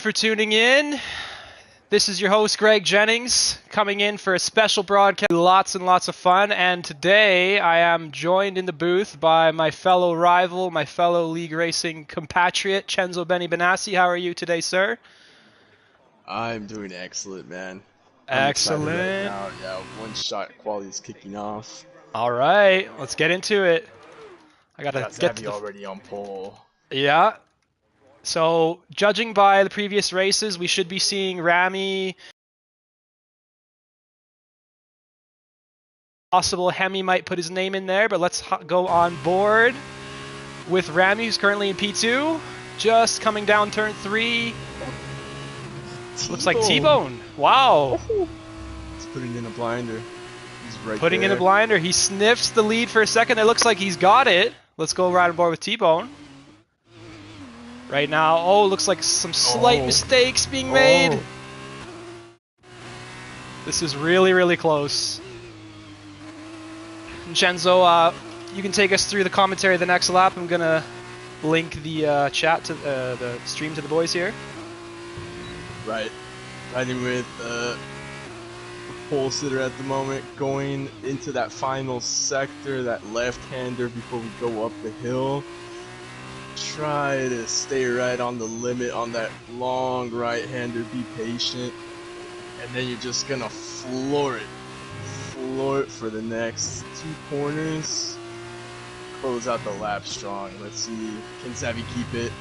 For tuning in. This is your host, Greg Jennings, coming in for a special broadcast. Lots and lots of fun. And today I am joined in the booth by my fellow rival, my fellow league racing compatriot, Chenzo Benny Benassi. How are you today, sir? I'm doing excellent, man. I'm excited right Excellent. now. Yeah, one shot quality is kicking off. All right, let's get into it. I gotta Got get to Zavi the. already on pole. Yeah. So, judging by the previous races, we should be seeing Rami. Possible Hemi might put his name in there, but let's go on board with Rami, who's currently in P2. Just coming down turn 3. Looks like T-Bone. Wow. He's putting in a blinder. He's right Putting there. in a blinder. He sniffs the lead for a second. It looks like he's got it. Let's go right on board with T-Bone. Right now, looks like some slight mistakes being made. This is really, really close. Chenzo, you can take us through the commentary of the next lap. I'm going to link the chat to the stream to the boys here. Right. Riding with the pole sitter at the moment, going into that final sector, that left-hander before we go up the hill. Try to stay right on the limit on that long right-hander, be patient, and then you're just gonna floor it for the next 2 corners. Close out the lap strong. Let's see, can Zavi keep it?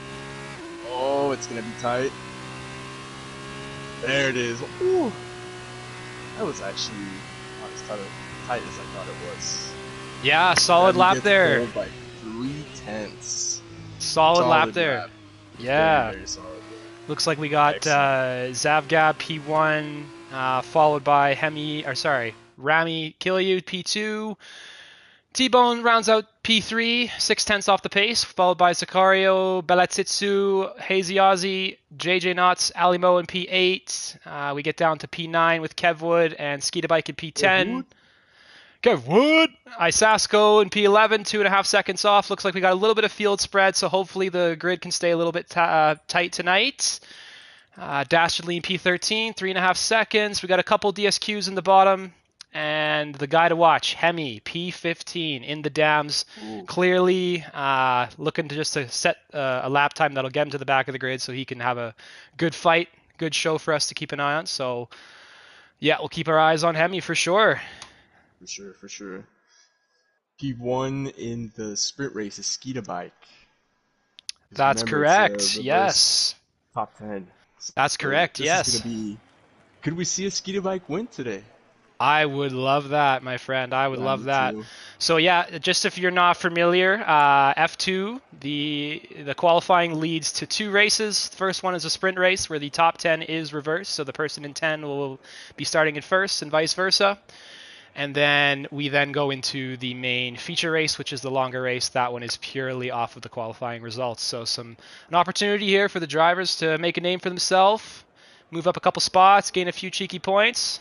Oh, it's gonna be tight. There it is. Ooh. That was actually not as tight as I thought it was. Yeah, solid lap there. By 3/10. Solid lap there. Lap. Yeah. Very, very solid. Looks like we got Zavgab P1, followed by Rami Kilyu P2. T-Bone rounds out P3, 6/10 off the pace, followed by Sicario, Belatsitsu, Hazy Ozzy, JJ Knots, Alimo in P8. We get down to P9 with Kev Wood and Skeeta Bike in P10. Kev Wood! Isasco in P11, 2.5 seconds off. Looks like we got a little bit of field spread, so hopefully the grid can stay a little bit tight tonight. Dastardly in P13, 3.5 seconds. We got a couple DSQs in the bottom. And the guy to watch, Hemi, P15 in the dams. Ooh. Clearly looking to set a lap time that'll get him to the back of the grid so he can have a good fight, good show for us to keep an eye on. So, yeah, we'll keep our eyes on Hemi for sure. For sure. P1 in the sprint race is Skeeta Bike. That's correct, yes. Top 10. That's correct, yes. Could we see a Skeeta Bike win today? I would love that, my friend. I would love that. Too. So yeah, just if you're not familiar, F2, the qualifying leads to 2 races. The first one is a sprint race where the top 10 is reversed, so the person in 10 will be starting in first and vice versa. And then we go into the main feature race, which is the longer race. That one is purely off of the qualifying results. So an opportunity here for the drivers to make a name for themselves, move up a couple spots, gain a few cheeky points.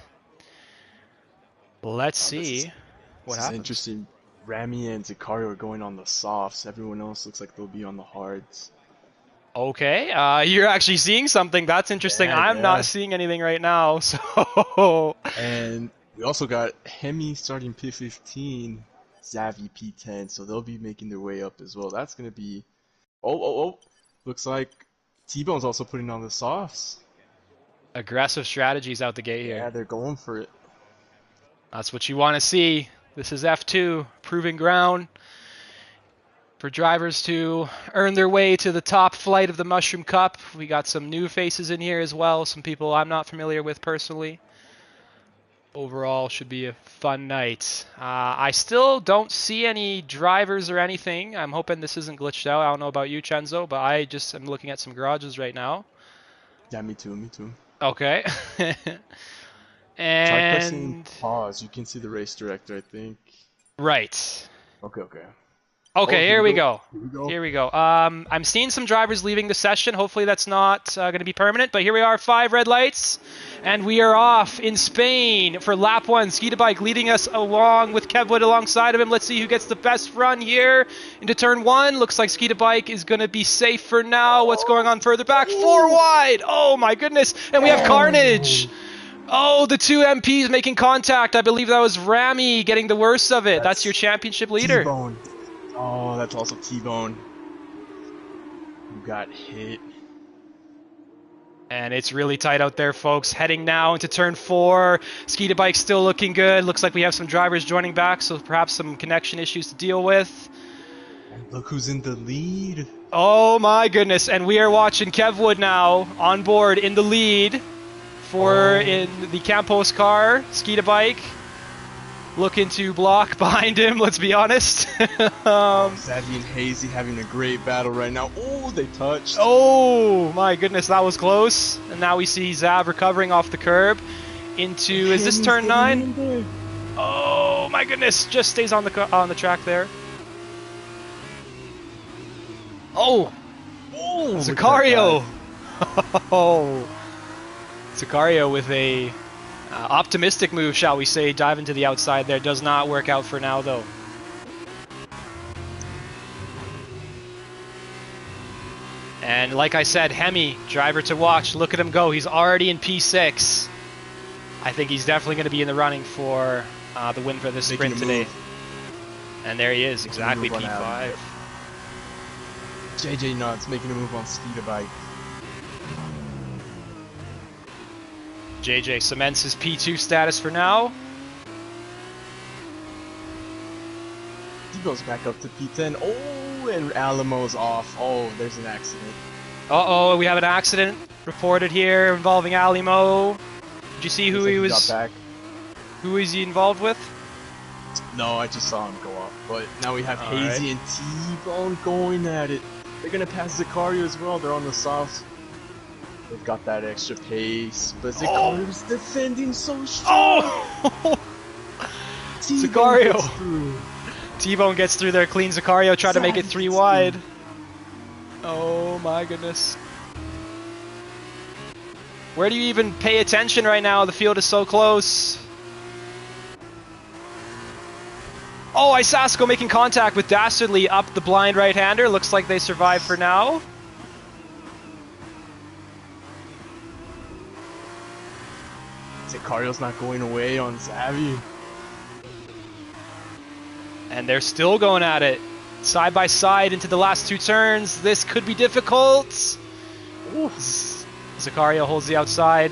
Let's see what happens. This is interesting. Rami and Sicario are going on the softs. Everyone else looks like they'll be on the hards. Okay, you're actually seeing something. That's interesting. I'm not seeing anything right now. So. And we also got Hemi starting P15, Zavi P10, so they'll be making their way up as well. That's going to be... Looks like T-Bone's also putting on the softs. Aggressive strategies out the gate here. Yeah, they're going for it. That's what you want to see. This is F2, proving ground for drivers to earn their way to the top flight of the Mushroom Cup. We got some new faces in here as well, some people I'm not familiar with personally. Overall, should be a fun night. I still don't see any drivers or anything. I'm hoping this isn't glitched out. I don't know about you, Chenzo, but I just am looking at some garages right now. Yeah, me too. Okay. And try pressing pause. You can see the race director, I think. Right. Okay. Okay, here we go. Here we go. Here we go. I'm seeing some drivers leaving the session. Hopefully that's not going to be permanent. But here we are, 5 red lights. And we are off in Spain for lap 1. Skeeta Bike leading us along with Kevwood alongside of him. Let's see who gets the best run here into turn 1. Looks like Skeeta Bike is going to be safe for now. What's going on further back? 4 wide. Oh my goodness. And we have Carnage. Oh, the 2 MPs making contact. I believe that was Rami getting the worst of it. That's your championship leader. T-Bone. Oh, that's also T-Bone. You got hit. And it's really tight out there, folks. Heading now into turn 4. Skeeta Bike still looking good. Looks like we have some drivers joining back, so perhaps some connection issues to deal with. And look who's in the lead. Oh my goodness. And we are watching Kevwood now on board in the lead for in the Campos car. Skeeta Bike looking to block behind him, let's be honest. Savvy and Hazy having a great battle right now. Oh, they touched. Oh my goodness, that was close. And now we see Zav recovering off the curb into, is this turn 9? Oh my goodness, just stays on the track there. Oh, Sicario. Oh, Sicario with a optimistic move, shall we say, dive into the outside there. Does not work out for now, though. And like I said, Hemi, driver to watch. Look at him go. He's already in P6. I think he's definitely going to be in the running for the win for this sprint today. And there he is, exactly P5. JJ Nuts making a move on Skeeta Bike. JJ cements his P2 status for now. He goes back up to P10. Oh, and Alamo's off. Oh, there's an accident. Uh-oh, we have an accident reported here involving Alimo. Did you see who he was? Who is he involved with? No, I just saw him go up. But now we have Hazy and T-Bone going at it. They're gonna pass Sicario as well. They're on the soft. They've got that extra pace, but Sicario's defending so strong. Oh! Sicario. T-Bone gets through there, clean Sicario, try to make it 3 wide. Oh my goodness. Where do you even pay attention right now? The field is so close. Oh, Isasco making contact with Dastardly up the blind right-hander. Looks like they survive for now. Sicario's not going away on Savvy. And they're still going at it. Side by side into the last 2 turns. This could be difficult. Sicario holds the outside.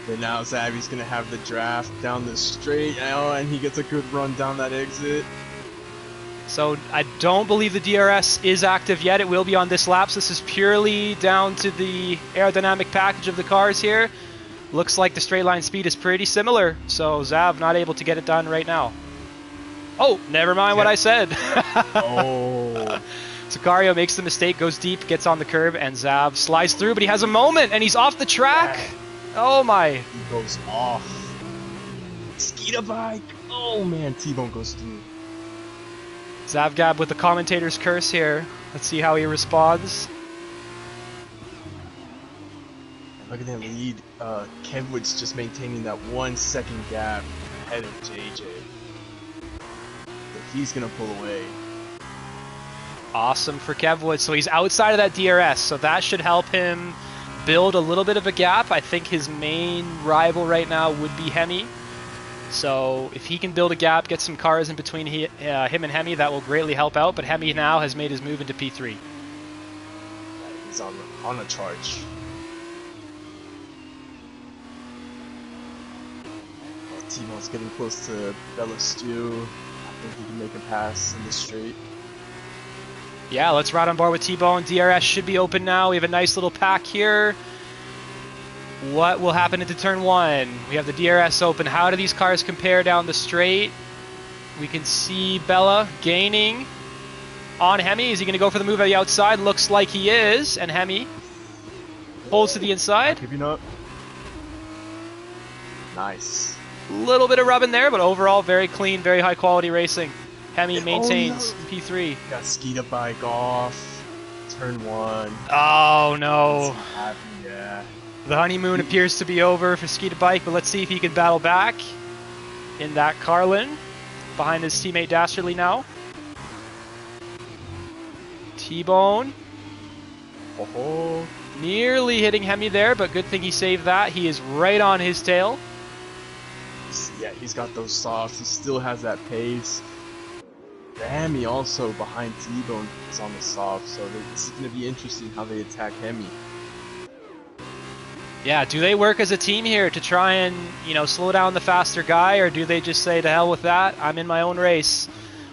But now Savvy's going to have the draft down the straight. Oh, and he gets a good run down that exit. So I don't believe the DRS is active yet. It will be on this lap. So this is purely down to the aerodynamic package of the cars here. Looks like the straight line speed is pretty similar. So Zav not able to get it done right now. Oh, never mind what I said. Oh. Sicario makes the mistake, goes deep, gets on the curb, and Zav slides through, but he has a moment, and he's off the track. Yeah. Oh my. He goes off. Skeeta Bike. Oh man, T-Bone goes through. Zavgab with the commentator's curse here. Let's see how he responds. Look at that lead. Kevwood's just maintaining that 1 second gap ahead of JJ. But he's gonna pull away. Awesome for Kevwood. So he's outside of that DRS, so that should help him build a little bit of a gap. I think his main rival right now would be Hemi. So if he can build a gap, get some cars in between him and Hemi, that will greatly help out. But Hemi now has made his move into P3. He's on a charge. T-Bone's getting close to Bella Stew. I think he can make a pass in the straight. Yeah, let's ride on board with T-Bone. DRS should be open now. We have a nice little pack here. What will happen into turn 1? We have the DRS open. How do these cars compare down the straight? We can see Bella gaining on Hemi. Is he going to go for the move at the outside? Looks like he is. And Hemi holds to the inside. Keeping up. Nice. Little bit of rubbing there, but overall very clean, very high quality racing. Hemi maintains no. P3. Got Skeeta bike off. Turn 1. Oh no. Yeah. The honeymoon appears to be over for Skeeta Bike, but let's see if he can battle back in that Carlin behind his teammate Dastardly now. T-Bone. Oh. Nearly hitting Hemi there, but good thing he saved that. He is right on his tail. Yeah, he's got those softs. He still has that pace. Hemi also behind T-Bone is on the soft, so this is going to be interesting how they attack Hemi. Yeah, do they work as a team here to try and, slow down the faster guy, or do they just say, to hell with that, I'm in my own race?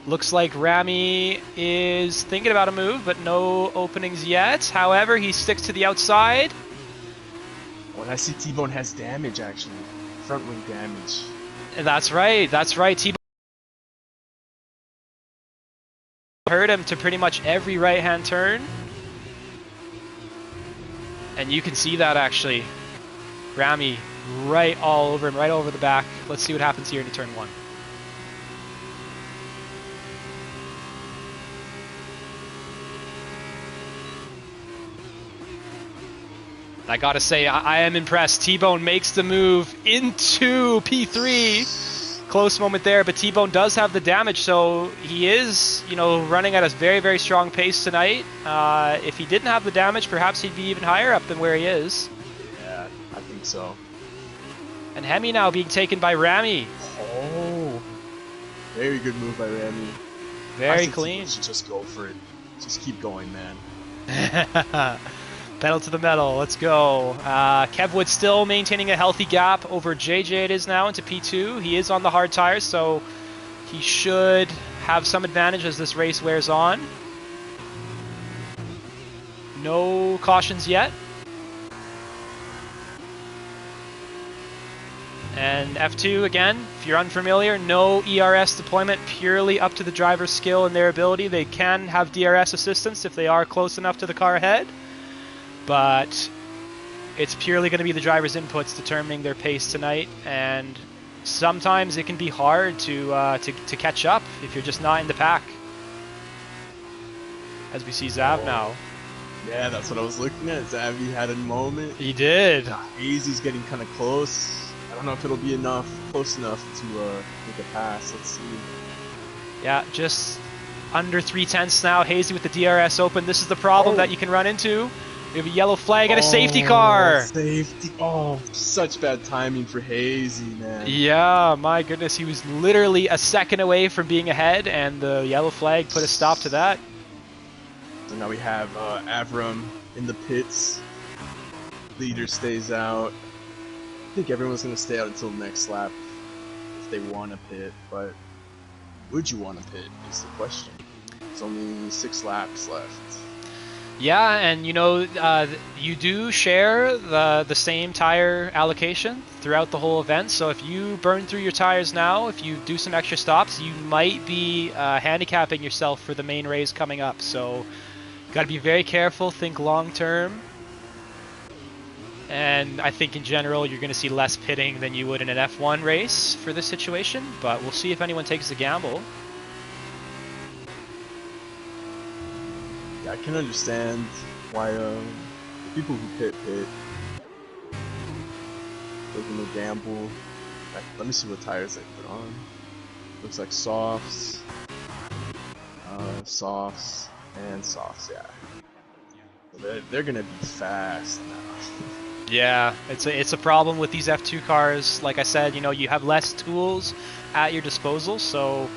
Looks like Rami is thinking about a move, but no openings yet. However, he sticks to the outside. When I see T-Bone has damage, actually. Front wing damage. That's right, T-Bone hurt him to pretty much every right-hand turn. And you can see that, actually. Rami right all over him, right over the back. Let's see what happens here into turn 1. I gotta say, I am impressed. T-Bone makes the move into P3. Close moment there, but T-Bone does have the damage, so he is, running at a very, very strong pace tonight. If he didn't have the damage, perhaps he'd be even higher up than where he is. Yeah, I think so. And Hemi now being taken by Rami. Oh, very good move by Rami. Very clean. Should just go for it. Just keep going, man. Pedal to the metal, let's go. Kevwood still maintaining a healthy gap over JJ it is now into P2. He is on the hard tires, so he should have some advantage as this race wears on. No cautions yet. And F2 again, if you're unfamiliar, no ERS deployment, purely up to the driver's skill and their ability. They can have DRS assistance if they are close enough to the car ahead, but it's purely going to be the driver's inputs determining their pace tonight, and sometimes it can be hard to catch up if you're just not in the pack. As we see Zav now. Yeah, that's what I was looking at. Zavi had a moment. He did. Hazy's getting kind of close. I don't know if it'll be close enough to make a pass. Let's see. Yeah, just under 3/10 now. Hazy with the DRS open. This is the problem that you can run into. We have a yellow flag and a safety car. Safety. Oh, such bad timing for Hazy, man. Yeah, my goodness. He was literally a second away from being ahead, and the yellow flag put a stop to that. So now we have Avram in the pits. Leader stays out. I think everyone's going to stay out until the next lap if they want to pit, but would you want to pit is the question. There's only 6 laps left. Yeah, and you do share the same tire allocation throughout the whole event, so if you burn through your tires now, if you do some extra stops, you might be handicapping yourself for the main race coming up, so you got to be very careful, think long term, and I think in general you're going to see less pitting than you would in an F1 race for this situation, but we'll see if anyone takes the gamble. I can understand why the people who pit. Taking a gamble. Let me see what tires they put on. Looks like softs, softs, and softs. Yeah, they're gonna be fast now. Yeah, it's a problem with these F2 cars. Like I said, you have less tools at your disposal, so.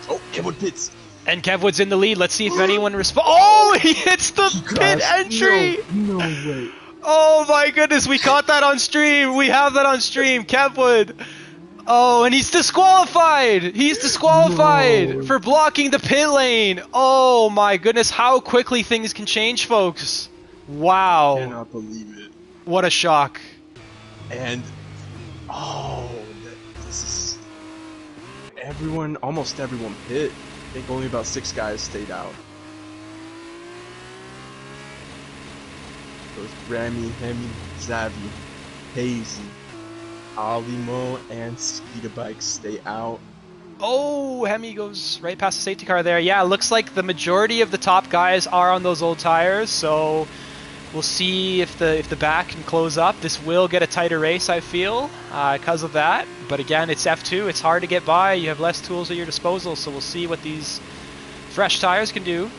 Oh, Kevwood pits. And Kevwood's in the lead. Let's see if anyone responds. Oh, he hits the pit entry! No way. Oh my goodness, we caught that on stream. We have that on stream. Kevwood. Oh, and he's disqualified. He's disqualified for blocking the pit lane. Oh my goodness, how quickly things can change, folks. Wow. I cannot believe it. What a shock. And, this is... almost everyone pit. I think only about 6 guys stayed out. So it's Rami, Hemi, Zavi, Hazy, Alimo, and Skeeta Bike stay out. Oh, Hemi goes right past the safety car there. Yeah, it looks like the majority of the top guys are on those old tires, so we'll see if the back can close up. This will get a tighter race, I feel, because of that. But again, it's F2. It's hard to get by. You have less tools at your disposal, so we'll see what these fresh tires can do.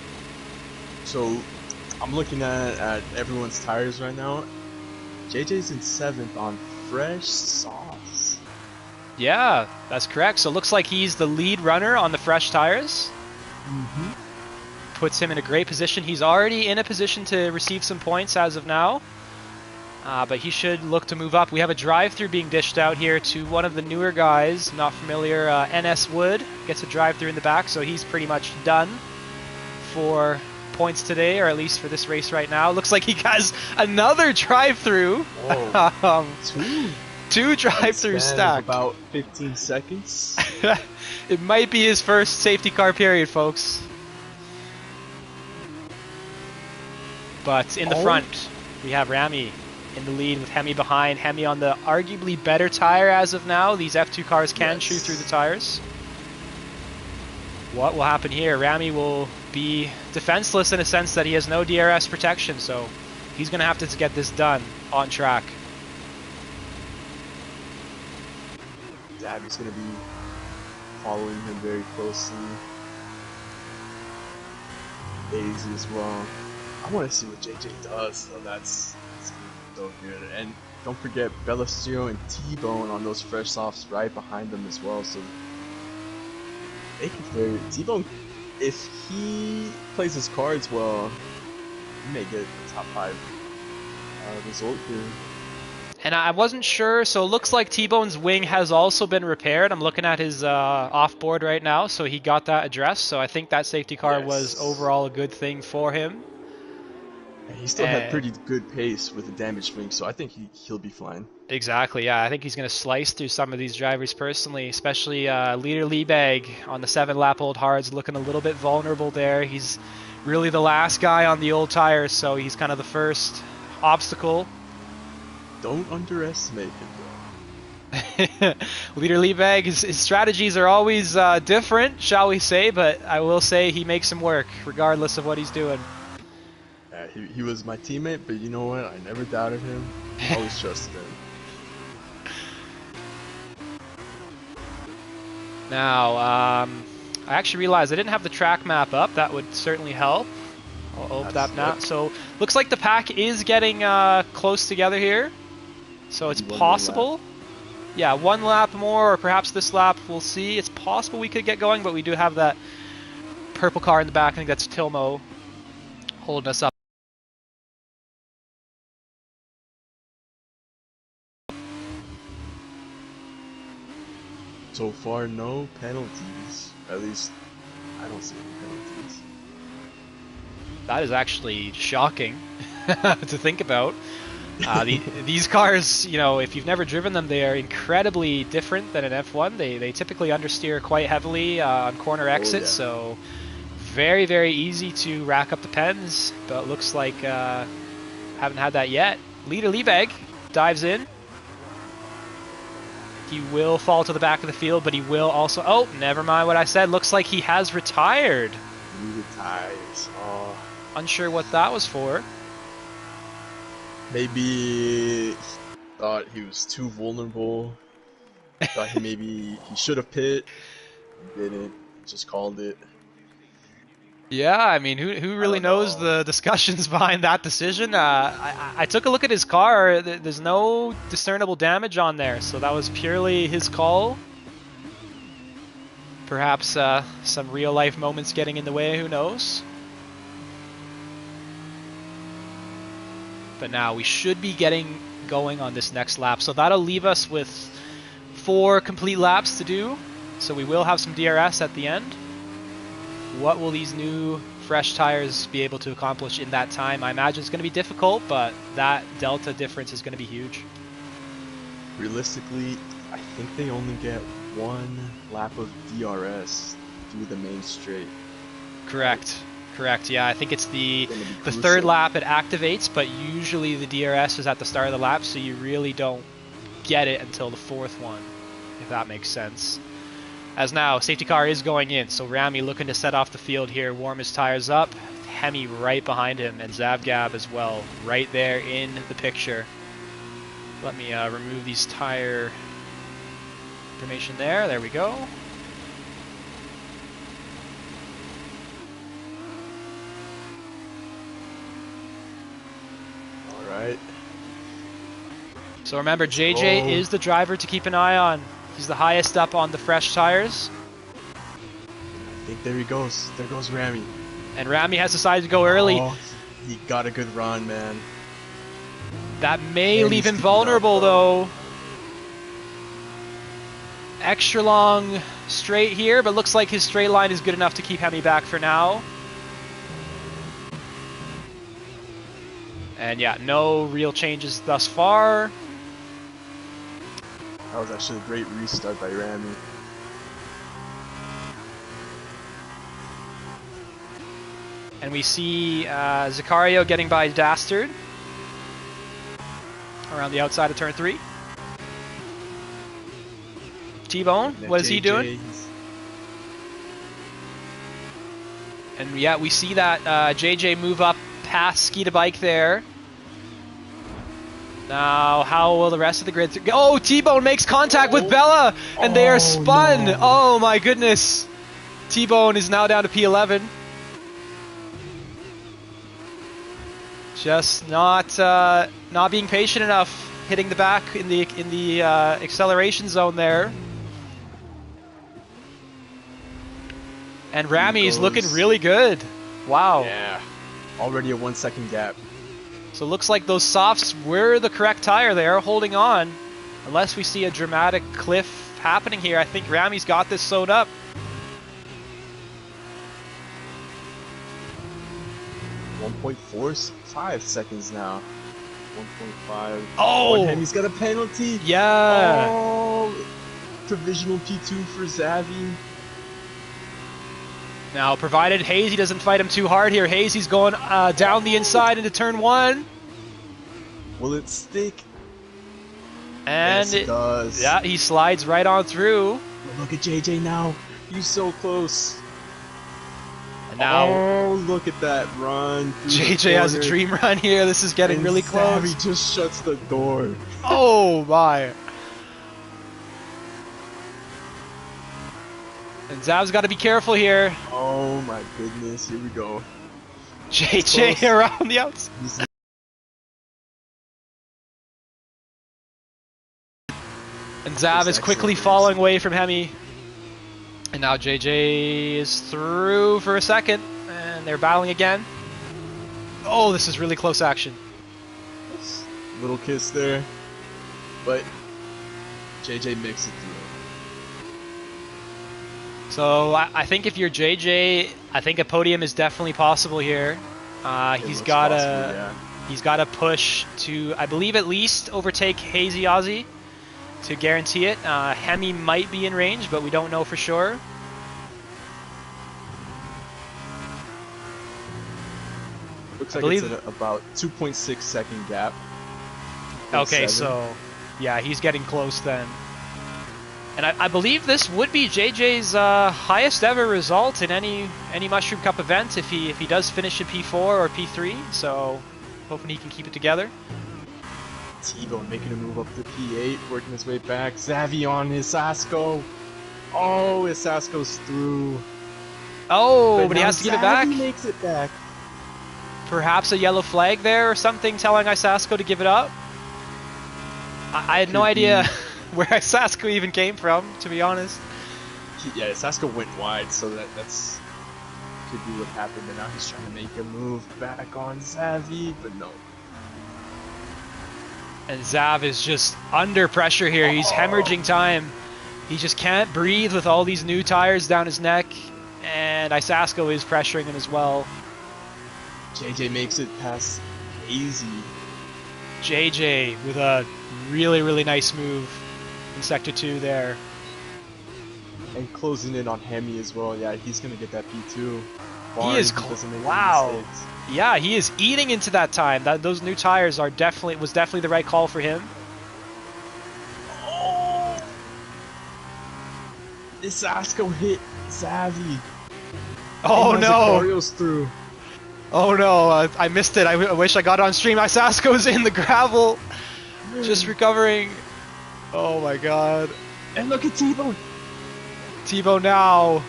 So I'm looking at everyone's tires right now. JJ's in 7th on fresh softs. Yeah, that's correct. So it looks like he's the lead runner on the fresh tires. Mm-hmm. Puts him in a great position. He's already in a position to receive some points as of now. But he should look to move up. We have a drive-through being dished out here to one of the newer guys. Not familiar, NS Wood gets a drive-through in the back, so he's pretty much done for points today, or at least for this race right now. Looks like he has another drive-through. Two drive-through stacked. About 15 seconds. It might be his first safety car period, folks. But in the front, we have Rami in the lead with Hemi behind. Hemi on the arguably better tire as of now. These F2 cars can chew through the tires. What will happen here? Rami will be defenseless in a sense that he has no DRS protection, so he's going to have to get this done on track. Dabby's going to be following him very closely. Daisy as well. I want to see what JJ does, so that's so good. And don't forget Bellastio and T-Bone on those fresh softs right behind them as well, so they can very T-Bone, if he plays his cards well, he may get a top 5 result here. And I wasn't sure, so it looks like T-Bone's wing has also been repaired. I'm looking at his off-board right now, so he got that addressed, so I think that safety car was overall a good thing for him. He still had pretty good pace with the damaged wing, so I think he'll be fine. Exactly, yeah. I think he's going to slice through some of these drivers personally, especially leader Liebeg on the 7-lap old hards, looking a little bit vulnerable there. He's really the last guy on the old tires, so he's kind of the first obstacle. Don't underestimate him, though. Leader Liebeg, his strategies are always different, shall we say, but I will say he makes him work, regardless of what he's doing. He was my teammate, but you know what? I never doubted him. I always trusted him. Now, I actually realized I didn't have the track map up. That would certainly help. I'll open that now. So, looks like the pack is getting close together here. So it's possible. Yeah, 1 lap more, or perhaps this lap, we'll see. It's possible we could get going, but we do have that purple car in the back. I think that's Tilmo holding us up. So far, no penalties. At least, I don't see any penalties. That is actually shocking to think about. These cars, you know, if you've never driven them, they are incredibly different than an F1. They typically understeer quite heavily on corner exits, so very, very easy to rack up the pens, but it looks like haven't had that yet. Leader Liebeg dives in. He will fall to the back of the field, but he will also... Oh, never mind what I said. Looks like he has retired. He retires. Oh. Unsure what that was for. Maybe he thought he was too vulnerable. Thought he should have pit. He didn't. Just called it. Yeah, I mean, who really knows the discussions behind that decision? I took a look at his car. There's no discernible damage on there, so that was purely his call. Perhaps some real-life moments getting in the way, who knows? But now we should be getting going on this next lap, so that'll leave us with 4 complete laps to do, so we will have some DRS at the end. What will these new fresh tires be able to accomplish in that time? I imagine it's going to be difficult, but that delta difference is going to be huge. Realistically, I think they only get 1 lap of DRS through the main straight. Correct. Yeah, I think it's the 3rd lap it activates, but usually the DRS is at the start of the lap, so you really don't get it until the 4th one, if that makes sense. As now, safety car is going in, so Ramy looking to set off the field here, warm his tires up. Hemi right behind him, and Zavgab as well, right there in the picture. Let me remove these tire information there. There we go. All right. So remember, JJ is the driver to keep an eye on. He's the highest up on the fresh tires. I think there he goes. There goes Ramy. And Ramy has decided to go early. Oh, he got a good run, man. That may leave him vulnerable, though. Extra long straight here, but looks like his straight line is good enough to keep Hemi back for now. And yeah, no real changes thus far. That was actually a great restart by Ramy. And we see Zicario getting by Dastard around the outside of turn 3. T-Bone, what is he doing? And yeah, we see that JJ move up past Skeeta Bike there. Now, how will the rest of the grid... Oh, T-Bone makes contact with Bella, and they are spun! No. Oh my goodness! T-Bone is now down to P11. Just not being patient enough, hitting the back in the acceleration zone there. And Ramy is looking really good. Wow. Yeah. Already a 1 second gap. So it looks like those softs were the correct tire. They are holding on. Unless we see a dramatic cliff happening here, I think Ramy's got this sewed up. .45 seconds now. 1.5. Oh! And Hemi's got a penalty. Yeah. Oh! Provisional P2 for Zavi. Now, provided Hazy doesn't fight him too hard here, Hazy's going down the inside into turn 1. Will it stick? And yes, it does. Yeah, he slides right on through. Look at JJ now. He's so close. And now, oh, look at that run. JJ has a dream run here. This is getting really close. Zavi just shuts the door. Oh my. And Zav's got to be careful here. Oh my goodness, here we go. JJ around the outside. And Zav is quickly falling away from Hemi. And now JJ is through for a second. And they're battling again. Oh, this is really close action. Little kiss there. But JJ makes it through. So I think if you're JJ, I think a podium is definitely possible here. He's got to push to, I believe, at least overtake Hazy Ozzy to guarantee it. Hemi might be in range, but we don't know for sure. Looks like it's at about 2.6 second gap. Okay, so yeah, he's getting close then. And I believe this would be JJ's highest ever result in any Mushroom Cup event if he does finish in P4 or P3. So hoping he can keep it together. T-Bone making a move up to P8, working his way back. Zavi on Isasco. Oh, Isasco's through. Oh, but he has to give it back. He makes it back. Perhaps a yellow flag there or something telling Isasco to give it up. I had no idea where Isasco even came from, to be honest. Yeah, Isasco went wide, so that's could be what happened. And now he's trying to make a move back on Zavi, but no. And Zav is just under pressure here. He's hemorrhaging time. He just can't breathe with all these new tires down his neck. And Isasco is pressuring him as well. JJ makes it past Hazy. JJ with a really, really nice move in Sector 2 there. And closing in on Hemi as well. Yeah, he's going to get that P2. He is wow. Yeah, he is eating into that time. Those new tires are was definitely the right call for him. Oh! Isasko hit Zavi. Oh And no! Zicario's through. Oh no, I missed it. I wish I got it on stream. Isasko's in the gravel. Just recovering. Oh my god. And look at T-Bone. T-Bone now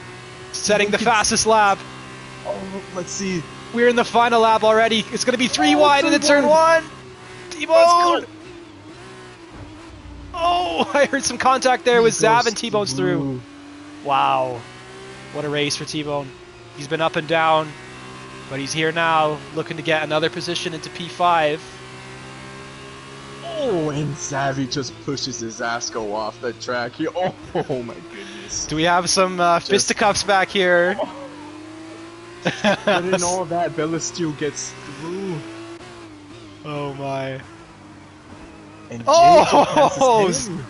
setting the fastest lap. Oh, let's see. We're in the final lap already. It's going to be 3 wide into turn 1. T-Bone. Let's go. Oh, I heard some contact there with He Zav goes and T-Bone's through. Wow. What a race for T-Bone. He's been up and down, but he's here now looking to get another position into P5. Oh, and Zavi just pushes his Isasko off the track. Oh my goodness. Do we have some fisticuffs back here? But in all that, Bellistiel gets through. Oh my. And Oh! passes him.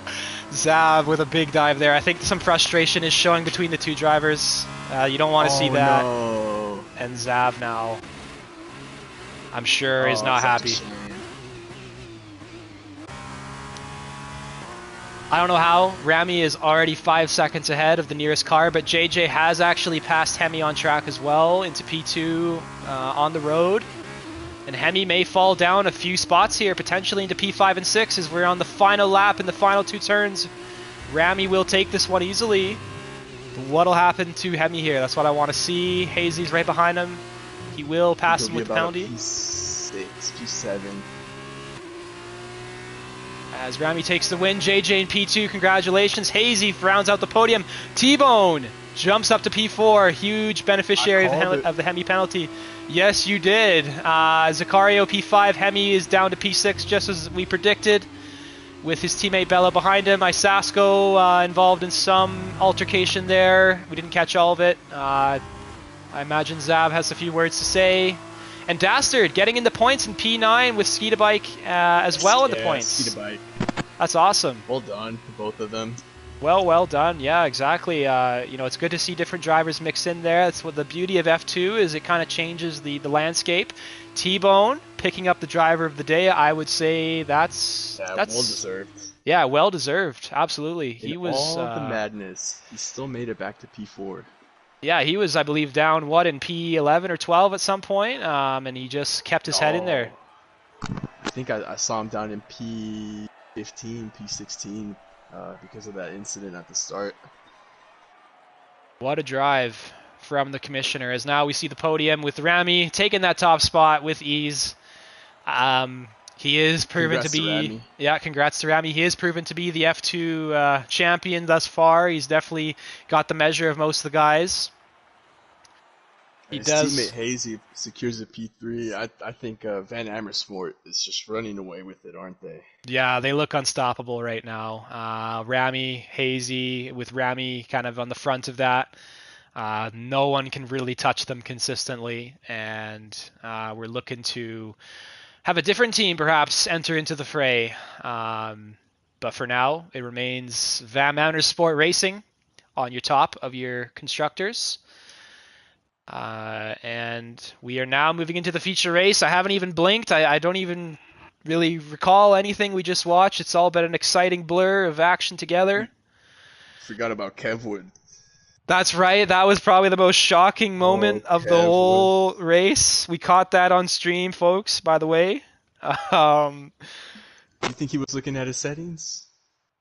Zav with a big dive there. I think some frustration is showing between the two drivers. You don't want to see that. No. And Zav now, I'm sure, is not such a happy. shame. I don't know how. Rami is already 5 seconds ahead of the nearest car, but JJ has actually passed Hemi on track as well into P2 on the road. And Hemi may fall down a few spots here, potentially into P5 and 6 as we're on the final lap in the final 2 turns. Rami will take this one easily. But what'll happen to Hemi here? That's what I want to see. Hazy's right behind him. He will pass him with the penalty. P6, P7. As Rami takes the win, JJ in P2, congratulations. Hazy rounds out the podium. T-Bone jumps up to P4, huge beneficiary of the Hemi penalty. Yes, you did. Zicario P5, Hemi is down to P6 just as we predicted, with his teammate Bella behind him. Isasko involved in some altercation there. We didn't catch all of it. I imagine Zav has a few words to say. And Dastard getting into points in P9 with Skeetabike as well in the points. Skeetabike. That's awesome. Well done to both of them. Well done. Yeah, exactly. You know, it's good to see different drivers mix in there. That's what the beauty of F2 is. It kind of changes the landscape. T-Bone picking up the driver of the day. I would say that's well deserved. Yeah, well deserved. Absolutely. He was all the madness. He still made it back to P4. Yeah, he was, I believe, down in P11 or 12 at some point, and he just kept his head in there. I think I saw him down in P15, P16 because of that incident at the start. What a drive from the commissioner, as now we see the podium with Rami taking that top spot with ease. He is proven to be... congrats to Rami. He is proven to be the F2 champion thus far. He's definitely got the measure of most of the guys. His teammate Hazy secures a P3. I think Van Amersfoort is just running away with it, aren't they? Yeah, they look unstoppable right now. Rami, Hazy, with Rami kind of on the front of that. No one can really touch them consistently, and we're looking to have a different team perhaps enter into the fray. But for now, it remains Van Amersfoort Racing on your top of your constructors. And we are now moving into the feature race. I haven't even blinked. I don't even really recall anything we just watched. It's all been an exciting blur of action together. Forgot about Kev Wood. That's right. That was probably the most shocking moment of the whole race. We caught that on stream, folks, by the way. You think he was looking at his settings?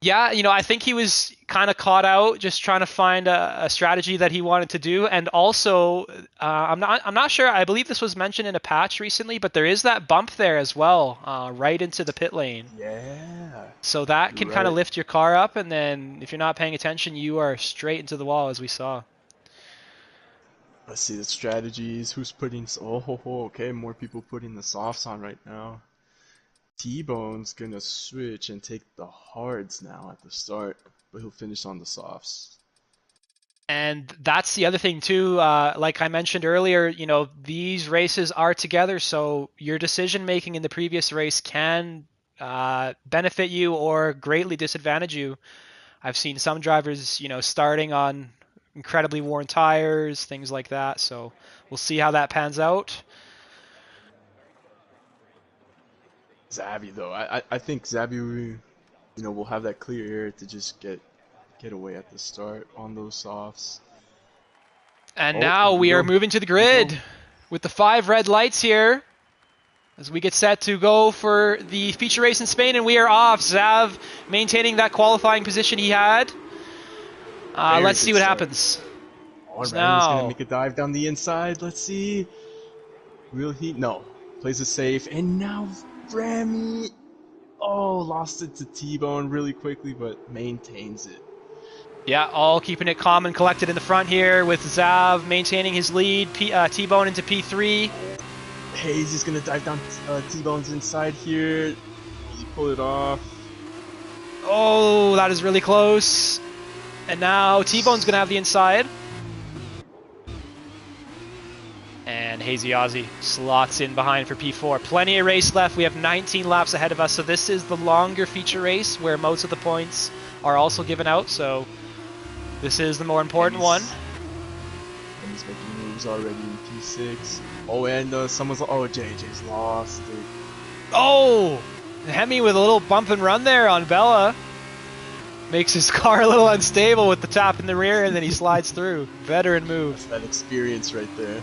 Yeah, you know, I think he was kind of caught out just trying to find a strategy that he wanted to do. And also, I'm not sure. I believe this was mentioned in a patch recently, but there is that bump there as well, right into the pit lane. Yeah. So that can kind of lift your car up, and then if you're not paying attention, you are straight into the wall, as we saw. Let's see the strategies. Who's putting... okay, more people putting the softs on right now. T-Bone's gonna switch and take the hards now at the start, but he'll finish on the softs. And that's the other thing too, like I mentioned earlier, you know, these races are together, so your decision making in the previous race can benefit you or greatly disadvantage you. I've seen some drivers, you know, starting on incredibly worn tires, things like that, so we'll see how that pans out. Zavi though, I think Zavi, you know, will have that clear air to just get get away at the start on those softs. And now we are moving to the grid with the 5 red lights here as we get set to go for the feature race in Spain, and we are off. Zav maintaining that qualifying position he had. Let's see what happens. Rami's gonna make a dive down the inside. Let's see. Will he? No. Plays it safe. And now Rami. Oh, lost it to T-Bone really quickly, but maintains it. Yeah, all keeping it calm and collected in the front here with Zav maintaining his lead. T-Bone into P3. Hazy's gonna dive down T-Bone's inside here. He pull it off. Oh, that is really close. And now T-Bone's gonna have the inside. And Hazy Ozzy slots in behind for P4. Plenty of race left. We have 19 laps ahead of us, so this is the longer feature race where most of the points are also given out, so this is the more important one. And he's making moves already in P6. Oh, and someone's... Oh, JJ's lost it. Oh! Hemi with a little bump and run there on Bella. Makes his car a little unstable with the top in the rear, and then he slides through. Veteran move. That's that experience right there.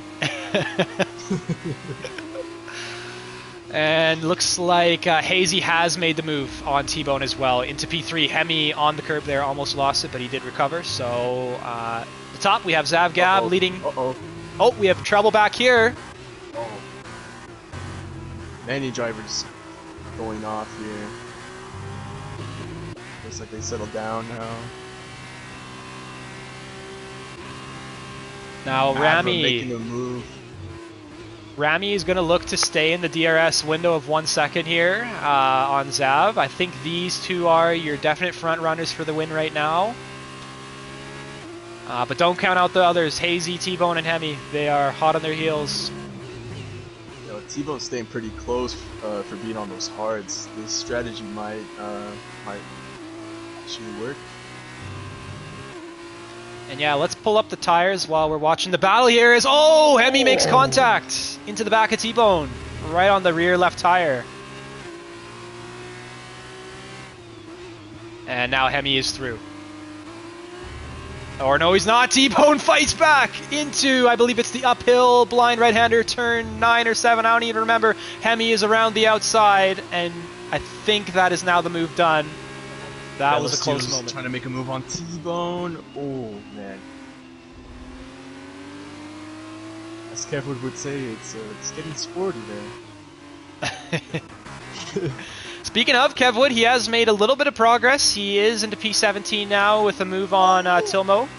And looks like Hazy has made the move on T-Bone as well into P3. Hemi on the curb there, almost lost it, but he did recover. So the top we have Zav Gab leading. Oh, we have trouble back here. Many drivers going off here. Looks like they settled down now. Now Rami making a move. Rami is going to look to stay in the DRS window of 1 second here on Zav. I think these two are your definite front runners for the win right now. But don't count out the others. Hazy, T-Bone, and Hemi. They are hot on their heels. You know, T-Bone's staying pretty close for being on those hards. This strategy might actually work. And yeah, let's pull up the tires while we're watching the battle here. Hemi makes contact into the back of T-Bone, right on the rear left tire. And now Hemi is through. Or no, he's not. T-Bone fights back into, I believe it's the uphill blind right-hander, turn 9 or 7, I don't even remember. Hemi is around the outside, and I think that is now the move done. That was a close moment. Trying to make a move on T-Bone. Oh, man. As Kevwood would say, it's getting sporty there. Speaking of Kevwood, he has made a little bit of progress. He is into P17 now with a move on Tilmo.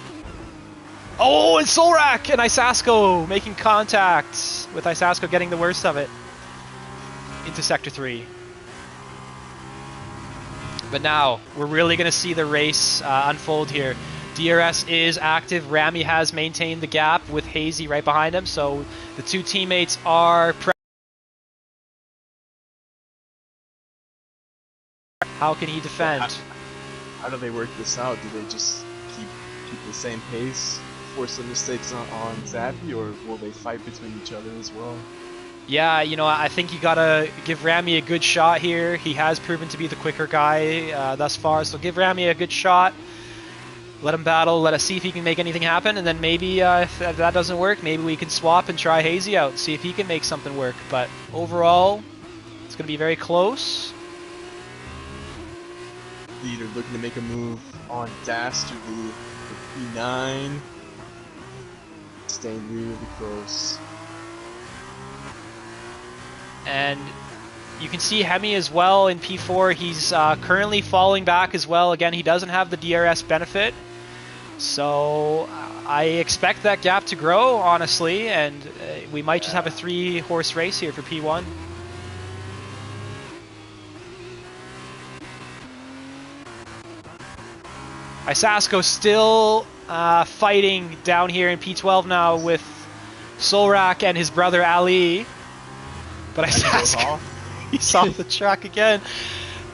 Oh, and Solrak and Isasko making contact, with Isasko getting the worst of it into Sector 3. But now, we're really going to see the race unfold here. DRS is active. Rami has maintained the gap with Hazy right behind him, so the two teammates are... How can he defend? How do they work this out? Do they just keep the same pace, force the mistakes on Zappy, or will they fight between each other as well? Yeah, you know, I think you gotta give Rami a good shot here. He has proven to be the quicker guy thus far, so give Rami a good shot. Let him battle, let us see if he can make anything happen, and then maybe if that doesn't work, maybe we can swap and try Hazy out and see if he can make something work. But overall, it's gonna be very close. Leader looking to make a move on Dastardly for P9. Staying really close. And you can see Hemi as well in P4. He's currently falling back as well. Again, he doesn't have the DRS benefit. So I expect that gap to grow, honestly, and we might just have a 3-horse race here for P1. Isasko still fighting down here in P12 now with Solrak and his brother Ali. But Isasko, he's off the track again.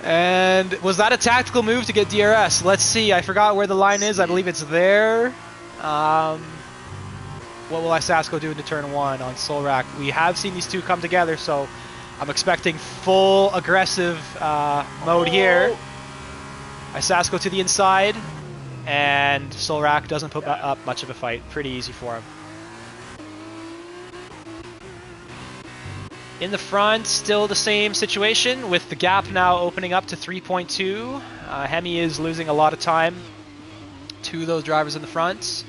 And was that a tactical move to get DRS? Let's see. I forgot where the line is. I believe it's there. What will Isasko do into turn 1 on Solrak? We have seen these two come together, so I'm expecting full aggressive mode here. Isasko to the inside. and Solrak doesn't put up much of a fight. Pretty easy for him. In the front, still the same situation, with the gap now opening up to 3.2. Hemi is losing a lot of time to those drivers in the front.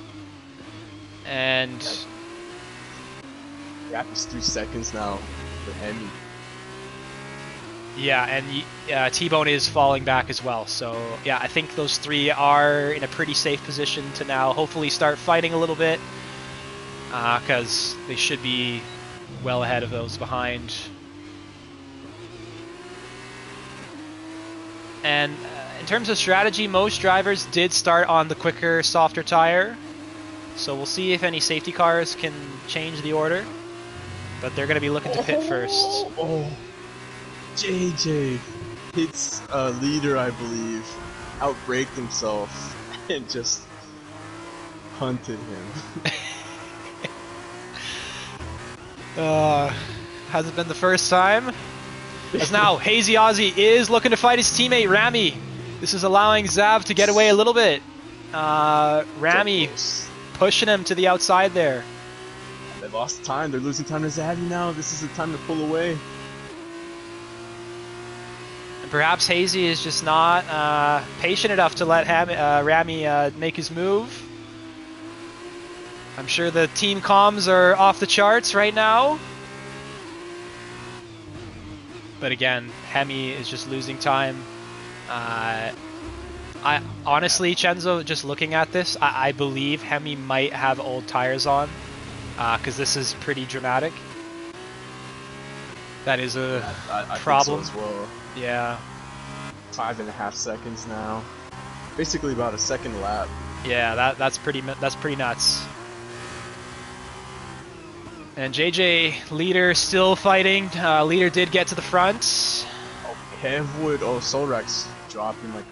And the gap is 3 seconds now for Hemi. Yeah, and T-Bone is falling back as well. So yeah, I think those three are in a pretty safe position to now hopefully start fighting a little bit, because they should be well ahead of those behind. And in terms of strategy, most drivers did start on the quicker, softer tire. So we'll see if any safety cars can change the order. But they're going to be looking to pit first. Oh. JJ hits a leader, I believe, outbraked himself, and just hunted him. Hasn't been the first time. As now, Hazy Ozzy is looking to fight his teammate, Rami. This is allowing Zav to get away a little bit. Rami pushing him to the outside there. They lost time. They're losing time to Zavy now. This is the time to pull away. And perhaps Hazy is just not patient enough to let Rami make his move. I'm sure the team comms are off the charts right now. But again, Hemi is just losing time. I honestly, Chenzo, just looking at this, I believe Hemi might have old tires on, because this is pretty dramatic. That is a problem. Think so as well. Yeah. 5.5 seconds now. Basically about a second lap. Yeah, that's pretty nuts. And JJ, Leader still fighting. Leader did get to the front. Oh, Kevwood. Oh, Solrak's dropping like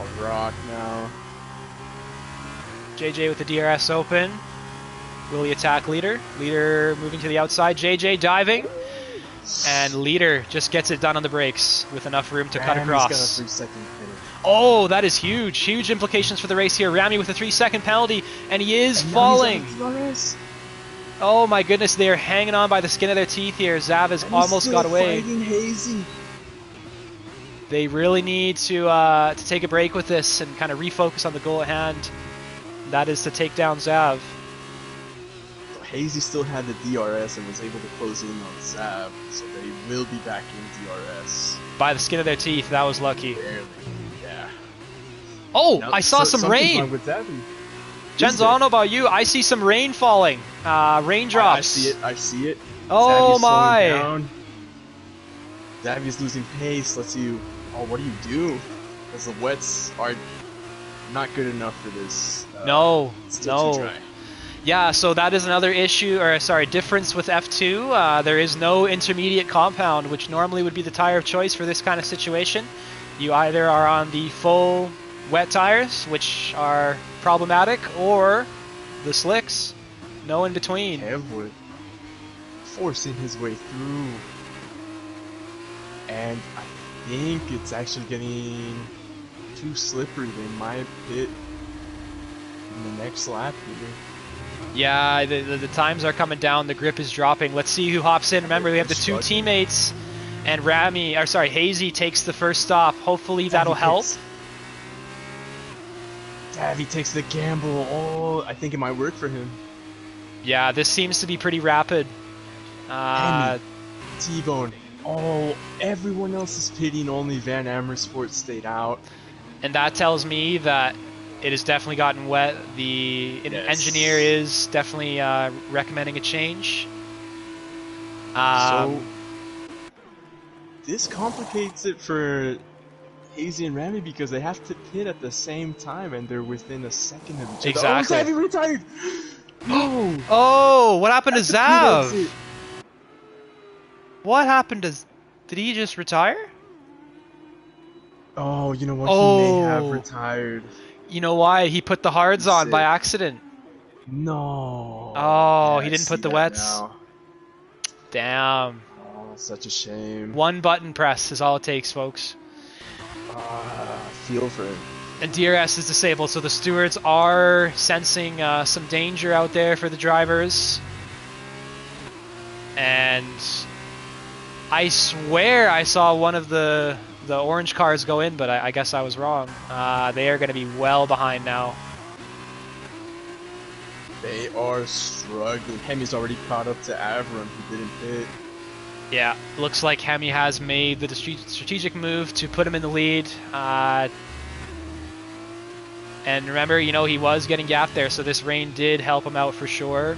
a rock now. JJ with the DRS open. Will he attack Leader? Leader moving to the outside. JJ diving. And Leader just gets it done on the brakes with enough room to cut across. Got a 3-second penalty. Oh, that is huge. Huge implications for the race here. Rami with a 3-second penalty, and he is falling. Oh my goodness, they are hanging on by the skin of their teeth here. Zav has almost got away. Hazy. They really need to take a break with this and kind of refocus on the goal at hand. That is to take down Zav. Hazy still had the DRS and was able to close in on Zav, so they will be back in DRS. By the skin of their teeth, that was lucky. Barely, yeah. Oh, now, I saw some rain! Jens, I don't know about you, I see some rain falling. Raindrops. I see it. Oh my! Zavy's losing pace. Let's see. Oh, what do you do? Because the wets are not good enough for this. No. Too dry. Yeah, so that is another issue, or sorry, difference with F2. There is no intermediate compound, which normally would be the tire of choice for this kind of situation. You either are on the full wet tires, which are problematic, or the slicks. No in between. Kevwood forcing his way through. And I think it's actually getting too slippery. They might pit in the next lap here. Yeah, the times are coming down, the grip is dropping. Let's see who hops in. Remember, we have the two teammates, and Hazy takes the first stop. Hopefully that'll help. Davy takes the gamble. Oh, I think it might work for him. Yeah, this seems to be pretty rapid. T-Bone. Oh, everyone else is pitting, only Van Amersfoort stayed out. And that tells me that it has definitely gotten wet. The engineer is definitely recommending a change. So this complicates it for Hazy and Rami because they have to pit at the same time and they're within a second of each other. Exactly. Oh, Zavy retired! No! Oh, what happened to Zav? What happened to... Did he just retire? Oh, you know what? He may have retired. You know why? He put the hards on by accident. No. Oh, yeah, he didn't put the wets. Now. Damn. Oh, such a shame. One button press is all it takes, folks. I feel for him. And DRS is disabled, so the stewards are sensing some danger out there for the drivers. And I swear I saw one of the orange cars go in, but I guess I was wrong. They are going to be well behind now. They are struggling. Hemi's already caught up to Avram, who didn't pit. Yeah, looks like Hemi has made the strategic move to put him in the lead. And remember, you know, he was getting gapped there, so this rain did help him out for sure.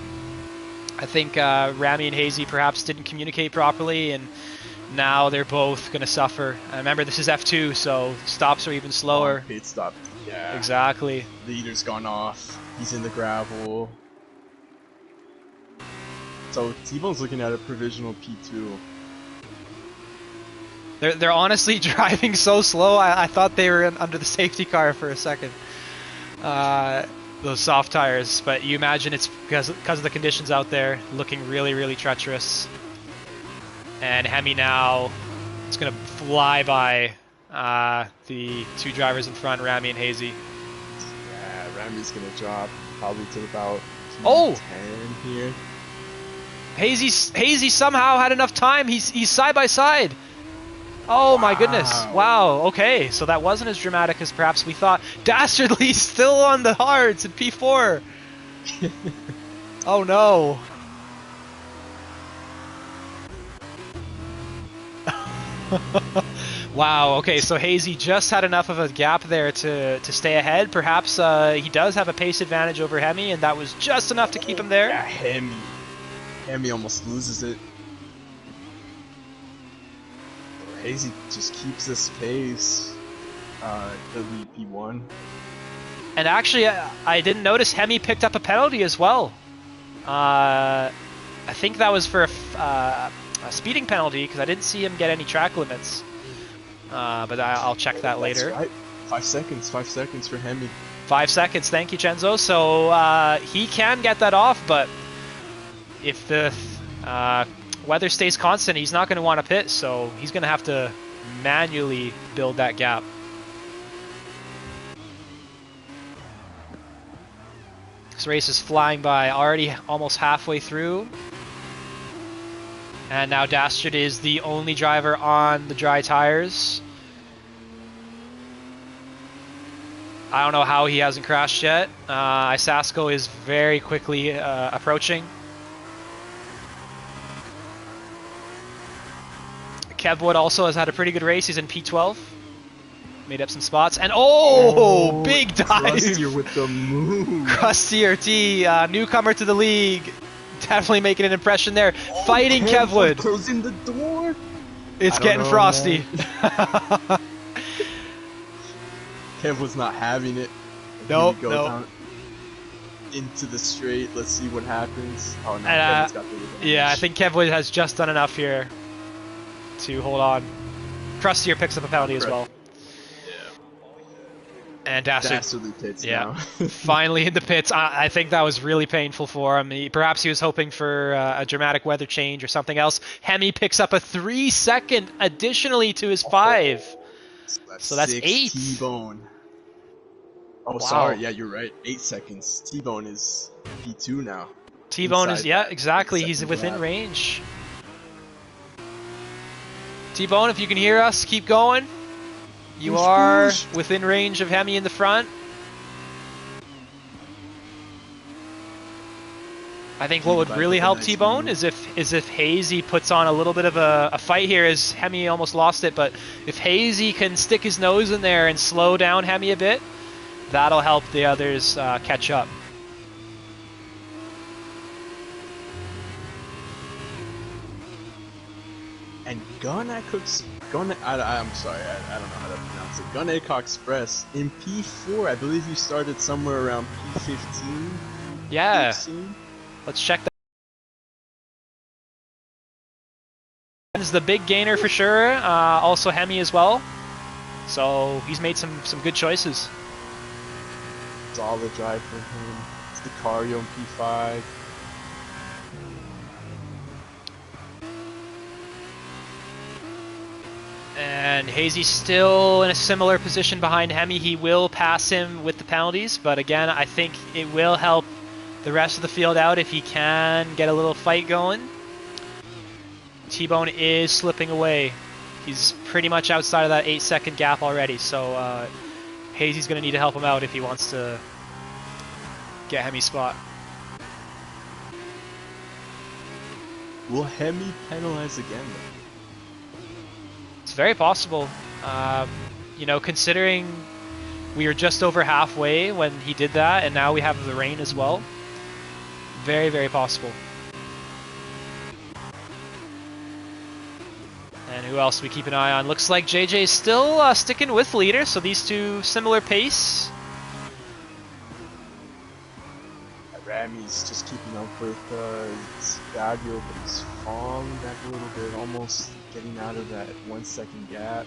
I think Rami and Hazy perhaps didn't communicate properly, and now they're both going to suffer. Remember, this is F2, so stops are even slower. Pit stop. Yeah. Exactly. Leader's gone off. He's in the gravel. So T-Bone's looking at a provisional P2. They're honestly driving so slow. I thought they were under the safety car for a second. Those soft tires, but you imagine it's because of the conditions out there, looking really, really treacherous. And Hemi now, it's gonna fly by the two drivers in front, Rami and Hazy. Yeah, Rami's gonna drop probably to about 10 here. Hazy somehow had enough time. He's side by side. Oh my goodness. Wow, okay, so that wasn't as dramatic as perhaps we thought. Dastardly's still on the hards in P4. Oh no. Wow, okay, so Hazy just had enough of a gap there to stay ahead. Perhaps he does have a pace advantage over Hemi, and that was just enough to keep him there. Yeah, Hemi almost loses it. Hazy just keeps this pace. The lead P1. And actually, I didn't notice Hemi picked up a penalty as well. I think that was for a speeding penalty because I didn't see him get any track limits. But I'll check that later. That's right. 5 seconds for Hemi. 5 seconds, thank you, Chenzo. So he can get that off, but if the weather stays constant, he's not going to want to pit, so he's going to have to manually build that gap. This race is flying by, already almost halfway through. And now Dastard is the only driver on the dry tires. I don't know how he hasn't crashed yet. Isasko is very quickly approaching. Kevwood also has had a pretty good race. He's in P12. Made up some spots. And big dive! Krustier with the move. Krustier T, newcomer to the league. Definitely making an impression there. Fighting Kevwood. Closing the door. It's getting frosty. Kevwood's not having it. Nope. Down into the straight. Let's see what happens. Oh no, Kevwood's got the advantage. Yeah, I think Kevwood has just done enough here to hold on. Krustier picks up a penalty as well. And Dastardly pits now. Finally in the pits. I think that was really painful for him. Perhaps he was hoping for a dramatic weather change or something else. Hemi picks up a 3 second additionally to his 5. So that's 8. T-Bone. Oh, wow. Sorry. Yeah, you're right. 8 seconds. T-Bone is P2 now. T-Bone is, yeah, exactly. He's within range. T-Bone, if you can hear us, keep going. You are within range of Hemi in the front. I think what would really help T-Bone is if Hazy puts on a little bit of a fight here, as Hemi almost lost it. But if Hazy can stick his nose in there and slow down Hemi a bit, that'll help the others catch up. And I'm sorry, I don't know how to pronounce it. Gun Echo Express in P4. I believe you started somewhere around P15. Yeah. P15. Let's check that. Is the big gainer for sure. Also Hemi as well. So he's made some good choices. Solid drive for him. It's the Cario in P5. And And Hazy's still in a similar position behind Hemi. He will pass him with the penalties, but again, I think it will help the rest of the field out if he can get a little fight going. T-Bone is slipping away. He's pretty much outside of that 8-second gap already, so Hazy's going to need to help him out if he wants to get Hemi's spot. Will Hemi penalize again, though? It's very possible. You know, considering we were just over halfway when he did that, and now we have the rain as well. Very, very possible. And who else do we keep an eye on? Looks like JJ is still sticking with leader, so these two similar pace. Ramy's just keeping up with Stadio, but he's falling back a little bit, almost getting out of that 1 second gap.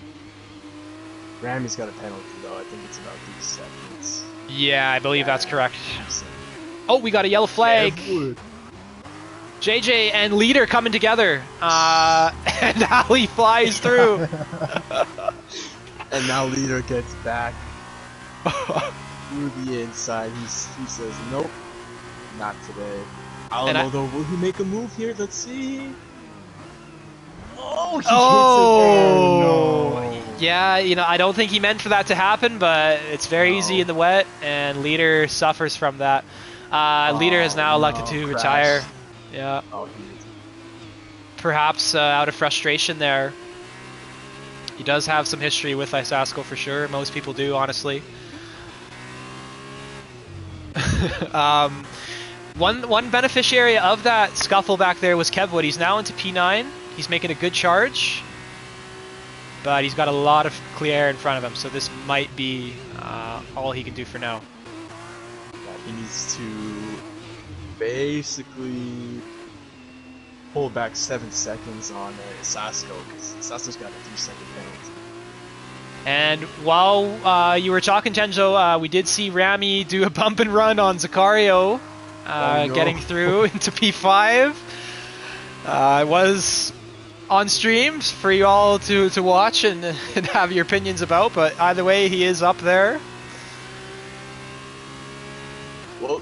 Ramy's got a penalty though, I think it's about 3 seconds. Yeah, I believe that's correct. Oh, we got a yellow flag. JJ and leader coming together. And Ali flies through. And now leader gets back through the inside. He says, nope, not today. I don't know though, will he make a move here? Let's see. Oh, he hits it. No. Yeah, you know, I don't think he meant for that to happen, but it's very easy in the wet, and leader suffers from that. Leader has now elected to retire. Yeah. Oh, perhaps out of frustration there. He does have some history with Iceasco for sure. Most people do, honestly. One beneficiary of that scuffle back there was Kevwood. He's now into P9. He's making a good charge, but he's got a lot of clear air in front of him, so this might be all he can do for now. Yeah, he needs to basically pull back 7 seconds on Iceasco, because Iceasco's got a 3-second penalty. And while you were talking, Tenjo, we did see Ramy do a bump and run on Zakario, getting through into P5. It was on stream for you all to watch and have your opinions about, but either way, he is up there. Well,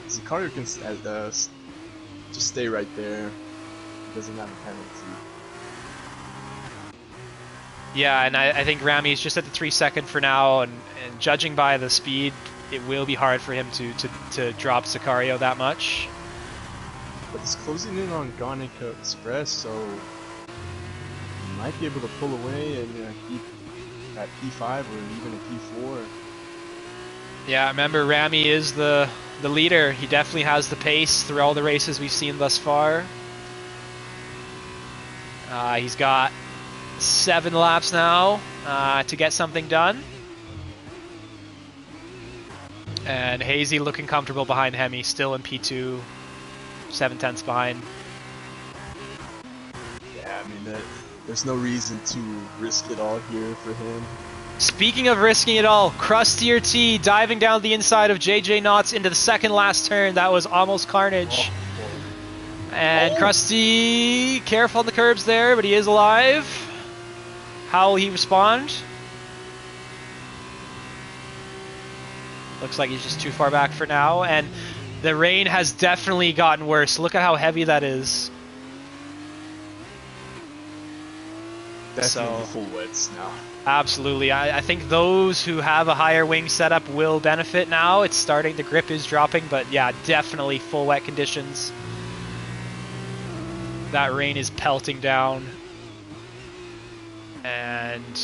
Zakario can just stay right there. He doesn't have a penalty. Yeah, and I think Ramy is just at the 3-second for now, and judging by the speed, it will be hard for him to drop Zakario that much. But he's closing in on Ganika Express, so he might be able to pull away and keep at P5 or even a P4. Yeah, remember Ramy is the leader. He definitely has the pace through all the races we've seen thus far. He's got 7 laps now to get something done. And Hazy looking comfortable behind Hemi, still in P2, 7/10 behind. Yeah, I mean, there's no reason to risk it all here for him. Speaking of risking it all, Krustier T diving down the inside of JJ Knotts into the second last turn. That was almost carnage. And Krusty, careful on the curbs there, but he is alive. How will he respond? Looks like he's just too far back for now, and the rain has definitely gotten worse. Look at how heavy that is. Definitely full wets now. Absolutely. I think those who have a higher wing setup will benefit now. It's starting, the grip is dropping, but yeah, definitely full wet conditions. That rain is pelting down. And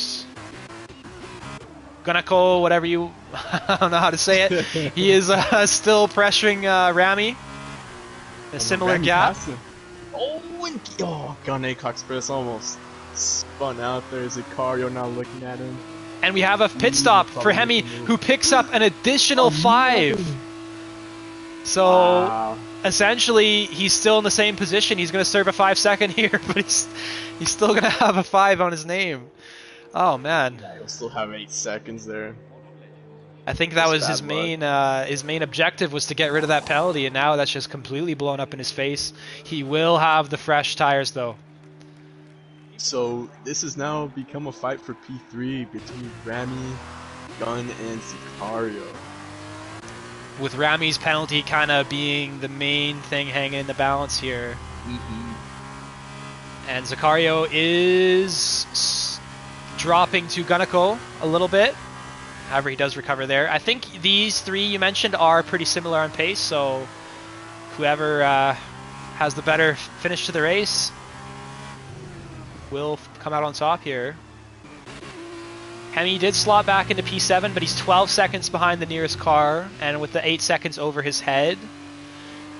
Gunako, whatever you, I don't know how to say it, he is still pressuring Ramy. A similar gap. Ganek Express almost spun out there. Zakario now looking at him. And we have a pit stop for Hemi, who picks up an additional 5. So essentially, he's still in the same position. He's going to serve a 5-second here, but he's still going to have a 5 on his name. Oh man. Yeah, he'll still have 8 seconds there. I think that was his main objective, was to get rid of that penalty, and now that's just completely blown up in his face. He will have the fresh tires though. So this has now become a fight for P3 between Rami, Gun, and Sicario. With Rami's penalty kind of being the main thing hanging in the balance here. And Sicario is dropping to Gunako a little bit. However, he does recover there. I think these three you mentioned are pretty similar on pace, so whoever has the better finish to the race will come out on top here. Hemi did slot back into P7, but he's 12 seconds behind the nearest car, and with the 8 seconds over his head,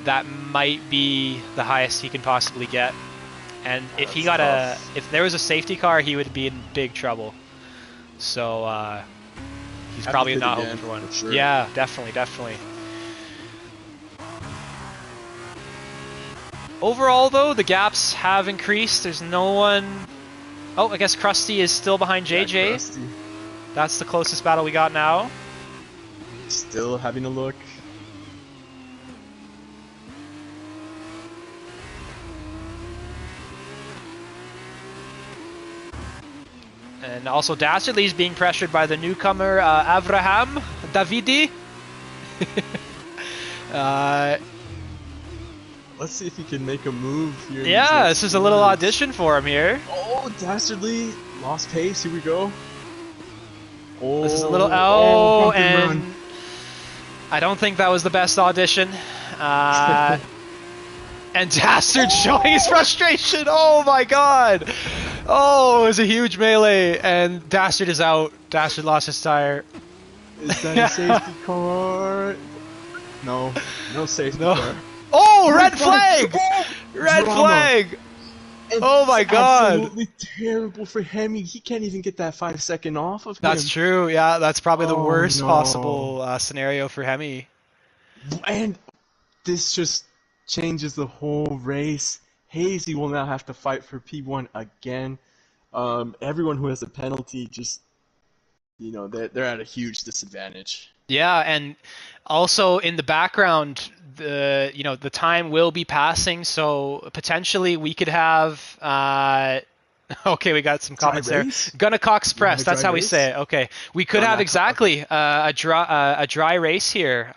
that might be the highest he can possibly get. And if he got if there was a safety car, he would be in big trouble. So he's probably not hoping for one. Sure. Yeah, definitely. Overall, though, the gaps have increased. There's no one. Oh, I guess Krusty is still behind JJ. Yeah, Krusty. That's the closest battle we got now. Still having a look. And also Dastardly is being pressured by the newcomer Avraham Davidi. Let's see if he can make a move here. Yeah, this is a little audition for him here. Oh, Dastardly lost pace. Here we go. Oh, This is a little and run. I don't think that was the best audition. And Dastard showing his frustration. Oh my god. Oh, it was a huge melee, and Dastard is out. Dastard lost his tire. Is that a safety car? No, no safety car. Oh, red flag! Red Drama. flag! And Oh my god! Absolutely terrible for Hemi. He can't even get that 5 second off of him. That's true. Yeah, that's probably the Oh, worst no. possible scenario for Hemi. And this just changes the whole race. Hazy will now have to fight for P1 again. Everyone who has a penalty just, they're at a huge disadvantage. Yeah, and also in the background, the time will be passing, so potentially we could have. Okay, we got some comments there. Gunnacox Press, that's how we say it. Okay, we could have exactly a dry race here.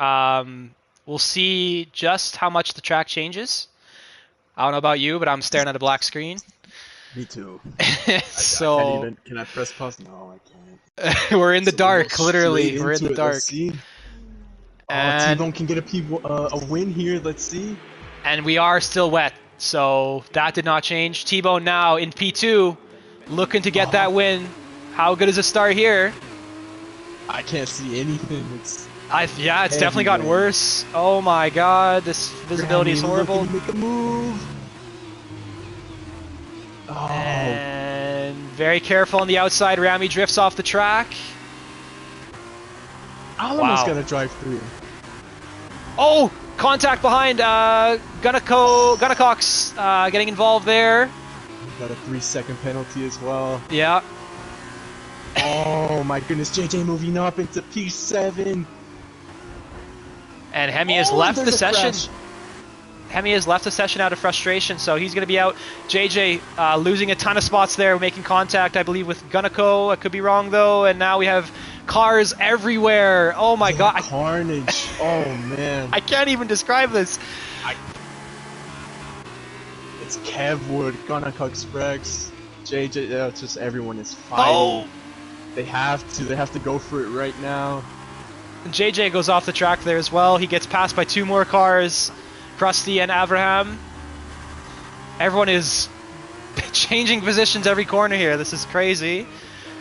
We'll see just how much the track changes. I don't know about you, but I'm staring at a black screen. Me too. So I can't even. Can I press pause? No, I can't. we're in the dark, literally. We're in the dark. Let's see. And T-Bone can get a win here. Let's see. And we are still wet, so that did not change. T-Bone now in P2, looking to get that win. How good is the start here? I can't see anything. It's definitely gotten worse. Oh my god, this visibility is horrible. Looking to make a move. Oh. And very careful on the outside. Rami drifts off the track. Alamo's gonna drive through. Oh, contact behind. Gunnacox getting involved there. Got a 3 second penalty as well. Yeah. Oh my goodness, JJ moving up into P7. And Hemi has left the session. Hemi has left the session out of frustration, so he's going to be out. JJ losing a ton of spots there, making contact, I believe, with Gunnaco. I could be wrong, though. And now we have cars everywhere. Oh, my God. Carnage. Oh, man. I can't even describe this. It's Kevwood, Gunnaco Express, JJ. It's just everyone is fighting. Oh! They have to go for it right now. JJ goes off the track there as well. He gets passed by 2 more cars. Krusty and Avraham. Everyone is changing positions every corner here. This is crazy.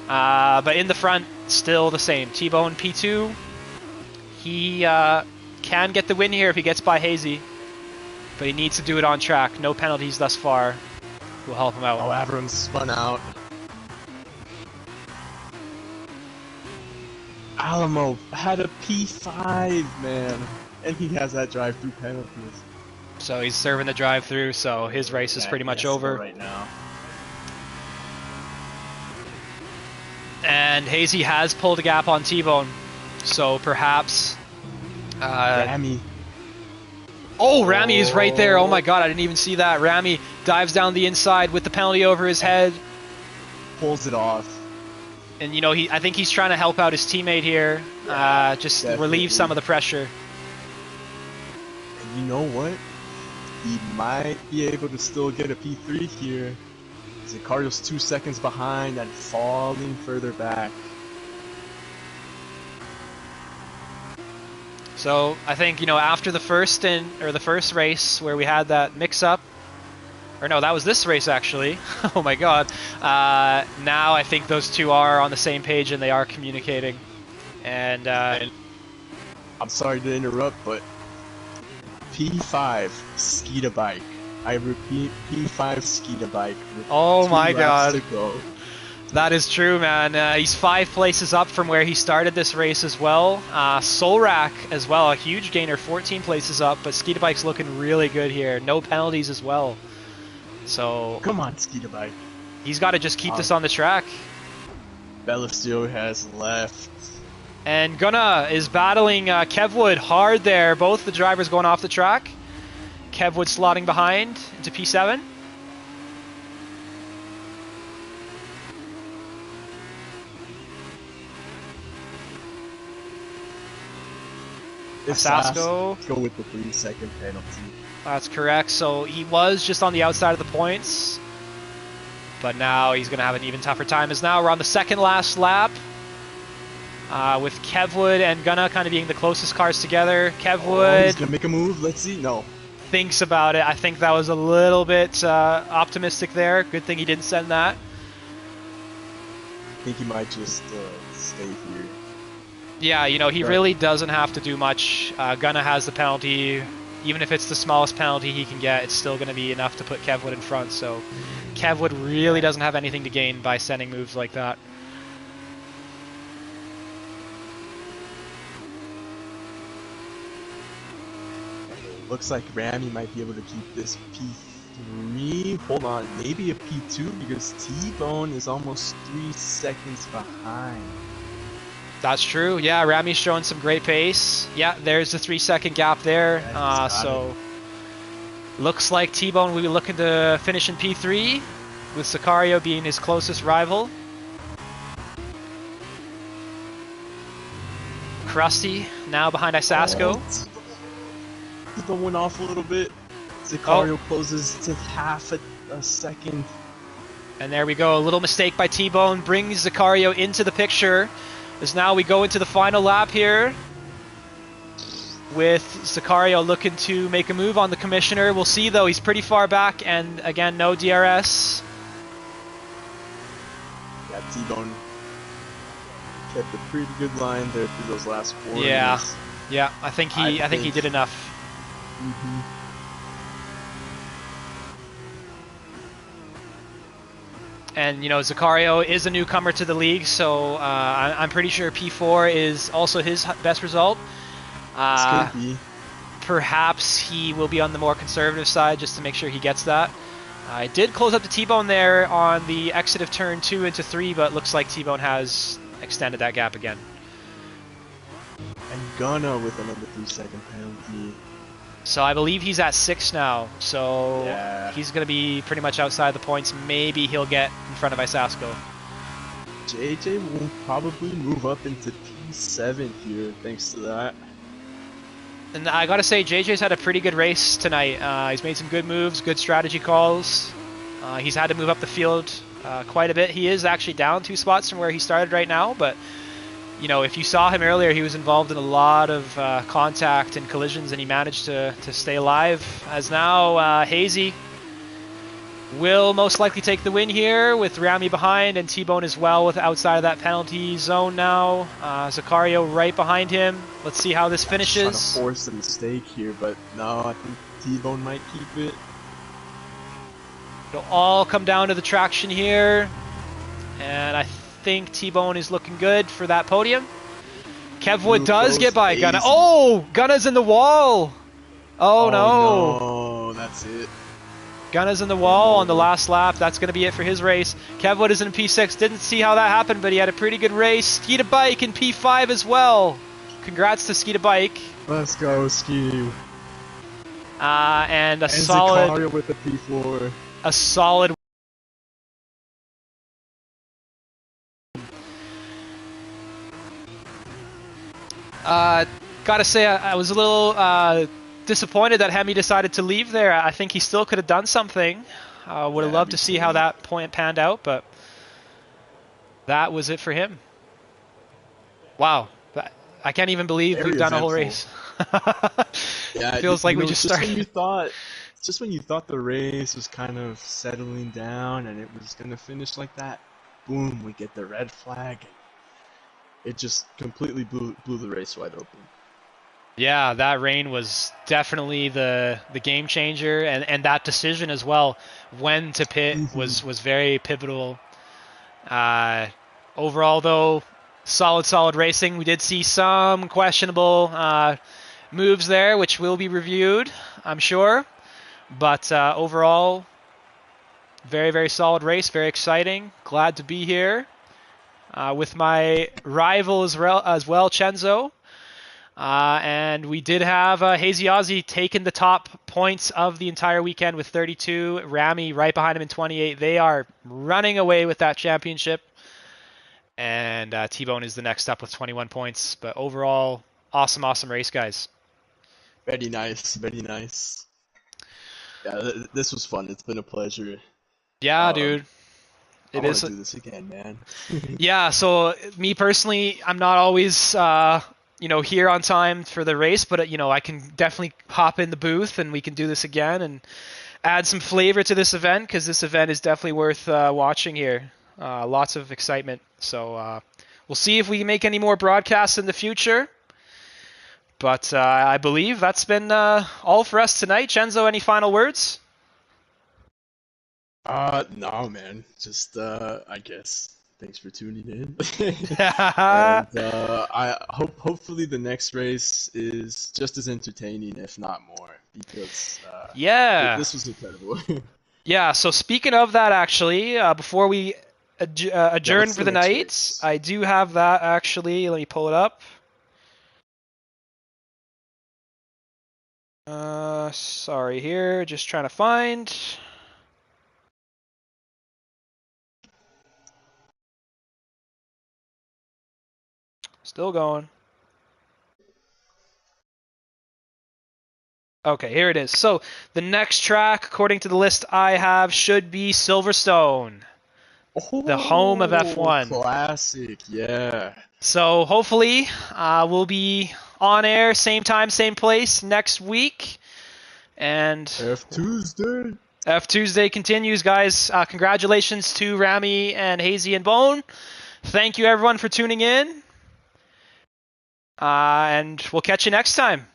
But in the front, still the same. T-Bone P2. He can get the win here if he gets by Hazy. But he needs to do it on track. No penalties thus far will help him out. Oh, Avram spun out. Alamo had a P5, man. And he has that drive-through penalties. So he's serving the drive-through, so his race is pretty much over. Right now. And Hazy has pulled a gap on T-Bone. So perhaps... Rami. Oh, Rami is right there. Oh my god, I didn't even see that. Rami dives down the inside with the penalty over his head. pulls it off. And, you know, I think he's trying to help out his teammate here, just definitely. relieve some of the pressure. And you know what? He might be able to still get a P3 here. Zicario's 2 seconds behind and falling further back. So I think, you know, after the first race where we had that mix-up, or no, that was this race actually. Oh my God! Now I think those two are on the same page and they are communicating. And I'm sorry to interrupt, but P5 Skeeta bike. I repeat, P5 Skeeta bike. Oh my God! To go. That is true, man. He's 5 places up from where he started this race as well. Solrak as well, a huge gainer, 14 places up, but Skeeta Bike's looking really good here. No penalties as well. So come on, Skeeta Bike. He's got to just keep this on the track. Belastio has left. And Gunna is battling Kevwood hard there. Both the drivers going off the track. Kevwood slotting behind into P7. Sasko. Go with the 3-second penalty. That's correct. So he was just on the outside of the points. But now he's going to have an even tougher time. As now we're on the second last lap. With Kevwood and Gunna kind of being the closest cars together. Kevwood he's going to make a move. Let's see. No. Thinks about it. I think that was a little bit optimistic there. Good thing he didn't send that. I think he might just stay here. Yeah, you know, he really doesn't have to do much. Gunna has the penalty. Even if it's the smallest penalty he can get, it's still going to be enough to put Kevwood in front. So Kevwood really doesn't have anything to gain by sending moves like that. Looks like Rami might be able to keep this P3. Hold on, maybe a P2 because T-Bone is almost 3 seconds behind. That's true. Yeah, Rami's showing some great pace. Yeah, there's the 3-second gap there. So looks like T-Bone will be looking to finish in P3 with Sicario being his closest rival. Krusty now behind Isasko. T-Bone went off a little bit. Sicario closes to half a second. And there we go. A little mistake by T-Bone brings Sicario into the picture. As now we go into the final lap here with Sicario looking to make a move on the Commissioner. We'll see though, he's pretty far back and again no DRS. Yeah, T-Bone kept a pretty good line there through those last 4 Yeah, minutes. yeah, I think he did enough. And, you know, Sicario is a newcomer to the league, so I'm pretty sure P4 is also his best result. This could be. Perhaps he will be on the more conservative side just to make sure he gets that. I did close up the T-Bone there on the exit of turn 2 into 3, but looks like T-Bone has extended that gap again. And Gunna with another 3-second penalty. So I believe he's at 6 now, so yeah. He's going to be pretty much outside the points. Maybe he'll get in front of Isasko. JJ will probably move up into P7 here thanks to that. And I got to say, JJ's had a pretty good race tonight. He's made some good moves, good strategy calls. He's had to move up the field quite a bit. He is actually down 2 spots from where he started right now, but you know, if you saw him earlier, he was involved in a lot of contact and collisions, and he managed to stay alive. As now, Hazy will most likely take the win here with Rami behind and T-Bone as well with outside of that penalty zone now. Sicario right behind him. Let's see how this finishes. Trying to force a mistake here, but no, I think T-Bone might keep it. It'll all come down to the traction here, and I think T-Bone is looking good for that podium. Kevwood does get by Gunna. Oh, Gunna's in the wall. Oh no. No, that's it. Gunna's in the wall on the last lap. That's going to be it for his race. Kevwood is in P6. Didn't see how that happened, but he had a pretty good race. Skeeta Bike in P5 as well. Congrats to Skeeta Bike. Let's go, Ski. And solid Sicario with the P4. a solid Gotta say, I was a little disappointed that Hemi decided to leave there. I think he still could have done something. Would have loved to see how that point panned out, but that was it for him. Wow. I can't even believe Very we've done a whole eventful. race. Yeah, Feels like we just started. Just when you thought the race was kind of settling down and it was gonna finish like that, boom, we get the red flag. It just completely blew the race wide open. Yeah, that rain was definitely the game changer, and that decision as well, when to pit, was very pivotal. Overall, though, solid racing. We did see some questionable moves there, which will be reviewed, I'm sure. But overall, very solid race, very exciting. Glad to be here with my rival as well, Chenzo. And we did have Hazy Ozzy taking the top points of the entire weekend with 32. Rami right behind him in 28. They are running away with that championship. And T-Bone is the next up with 21 points. But overall, awesome race, guys. Very nice, very nice. Yeah, this was fun. It's been a pleasure. Yeah, dude. I want to do this again, man. Yeah, so me personally, I'm not always here on time for the race, but I can definitely hop in the booth and we can do this again and add some flavor to this event, because this event is definitely worth watching here. Lots of excitement. So we'll see if we can make any more broadcasts in the future. But I believe that's been all for us tonight. Chenzo, any final words? No, man. Just, I guess, thanks for tuning in. And hopefully the next race is just as entertaining, if not more, because this was incredible. Yeah, so speaking of that, actually, before we adjourn for the night, race? I do have that, actually. Let me pull it up. Sorry here, just trying to find. Still going. Okay, here it is. So the next track, according to the list I have, should be Silverstone, the home of F1. Classic, yeah. So hopefully we'll be on air, same time, same place next week. And F Tuesday continues, guys. Congratulations to Rami and Hazy and Bone. Thank you, everyone, for tuning in. And we'll catch you next time.